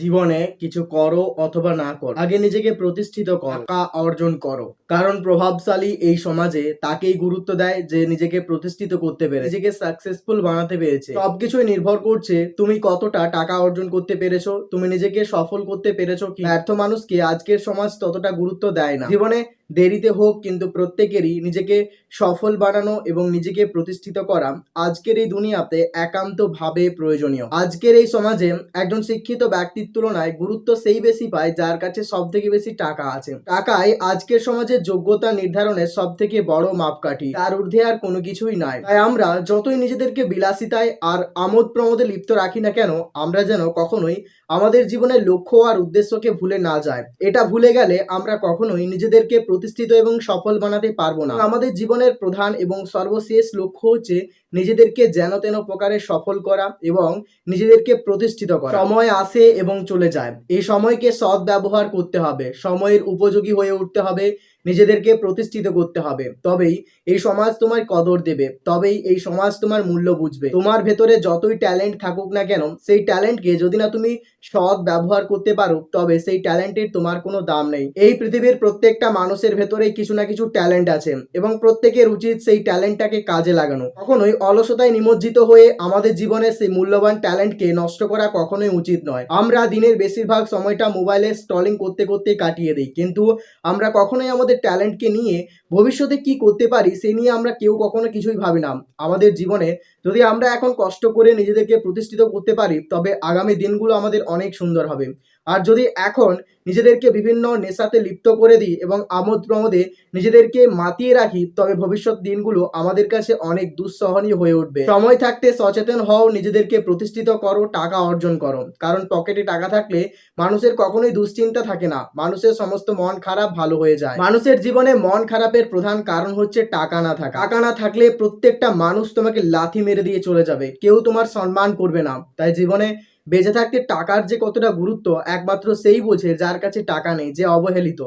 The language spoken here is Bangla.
জীবনে কিছু করো অথবা না করো, আগে নিজেকে প্রতিষ্ঠিত করো, টাকা অর্জন করো। কারণ প্রভাবশালী এই সমাজে তাকেই গুরুত্ব দেয় যে নিজেকে প্রতিষ্ঠিত করতে পেরে, নিজেকে সাকসেসফুল বানাতে পেরেছে। সবকিছুই নির্ভর করছে তুমি কতটা টাকা অর্জন করতে পেরেছো, তুমি নিজেকে সফল করতে পেরেছো কি। ব্যর্থ মানুষকে আজকের সমাজ ততটা গুরুত্ব দেয় না। জীবনে দেরিতে হোক কিন্তু প্রত্যেকেরই নিজেকে সফল বানানো এবং নিজেকে প্রতিষ্ঠিত করা আজকের এই দুনিয়াতে একান্ত ভাবে প্রয়োজনীয়। আজকের এই সমাজে একজন শিক্ষিত ব্যক্তির তুলনায় গুরুত্ব সেই বেশি পায় যার কাছে সব থেকে বেশি টাকা আছে। টাকাই আজকের সমাজের যোগ্যতা নির্ধারণের সব থেকে বড় মাপকাঠি, তার ঊর্ধ্বে আর কোনো কিছুই নাই। তাই আমরা যতই নিজেদেরকে বিলাসিতায় আর আমোদ প্রমোদে লিপ্ত রাখি না কেন, আমরা যেন কখনোই আমাদের জীবনের লক্ষ্য আর উদ্দেশ্যকে ভুলে না যায়। এটা ভুলে গেলে আমরা কখনোই নিজেদেরকে প্রতিষ্ঠিত এবং সফল বানাতে পারবো না। আমাদের জীবনের প্রধান এবং সর্বশেষ লক্ষ্য হচ্ছে নিজেদেরকে যেন তেন প্রকারে সফল করা এবং নিজেদেরকে প্রতিষ্ঠিত করা। সময় আসে এবং চলে যায়, এই সময়কে সৎ ব্যবহার করতে হবে, সময়ের উপযোগী হয়ে উঠতে হবে, নিজেদেরকে প্রতিষ্ঠিত করতে হবে। তবেই এই সমাজ তোমার কদর দেবে, তবেই এই সমাজ তোমার মূল্য বুঝবে। তোমার ভেতরে যতই ট্যালেন্ট থাকুক না কেন, সেই ট্যালেন্টকে যদি না তুমি সৎ ব্যবহার করতে পারো, তবে সেই ট্যালেন্টের তোমার কোনো দাম নেই। এই পৃথিবীর প্রত্যেকটা মানুষের ভেতরেই কিছু না কিছু ট্যালেন্ট আছে এবং প্রত্যেকের উচিত সেই ট্যালেন্টটাকে কাজে লাগানো। কখনোই অলসতায় নিমজ্জিত হয়ে আমাদের জীবনের সেই মূল্যবান ট্যালেন্টকে নষ্ট করা কখনোই উচিত নয়। আমরা দিনের বেশিরভাগ সময়টা মোবাইলে স্ক্রলিং করতে করতে কাটিয়ে দিই, কিন্তু আমরা কখনোই আমাদের ট্যালেন্টকে নিয়ে ভবিষ্যতে কি করতে পারি সে নিয়ে আমরা কেউ কখনো কিছুই ভাবি না। আমাদের জীবনে যদি আমরা এখন কষ্ট করে নিজেদেরকে প্রতিষ্ঠিত করতে পারি, তবে আগামী দিনগুলো আমাদের অনেক সুন্দর হবে। আর যদি এখন নিজেদেরকে বিভিন্ন নেশাতে লিপ্ত করে দিই এবং আমোদ প্রমোদে নিজেদেরকে মাতিয়ে রাখি, তবে ভবিষ্যৎ দিনগুলো আমাদের কাছে অনেক দুঃসহনীয় হয়ে উঠবে। সময় থাকতে সচেতন হও, নিজেদেরকে প্রতিষ্ঠিত করো, টাকা অর্জন করো। কারণ পকেটে টাকা থাকলে মানুষের কখনোই দুশ্চিন্তা থাকে না, মানুষের সমস্ত মন খারাপ ভালো হয়ে যায়। মানুষের জীবনে মন খারাপের প্রধান কারণ হচ্ছে টাকা না থাকা। টাকা না থাকলে প্রত্যেকটা মানুষ তোমাকে লাথি মেরে দিয়ে চলে যাবে, কেউ তোমার সম্মান করবে না। তাই জীবনে বেঁচে থাকতে টাকার যে কতটা গুরুত্ব একমাত্র সেই বোঝে যার কাছে টাকা নেই, যে অবহেলিত।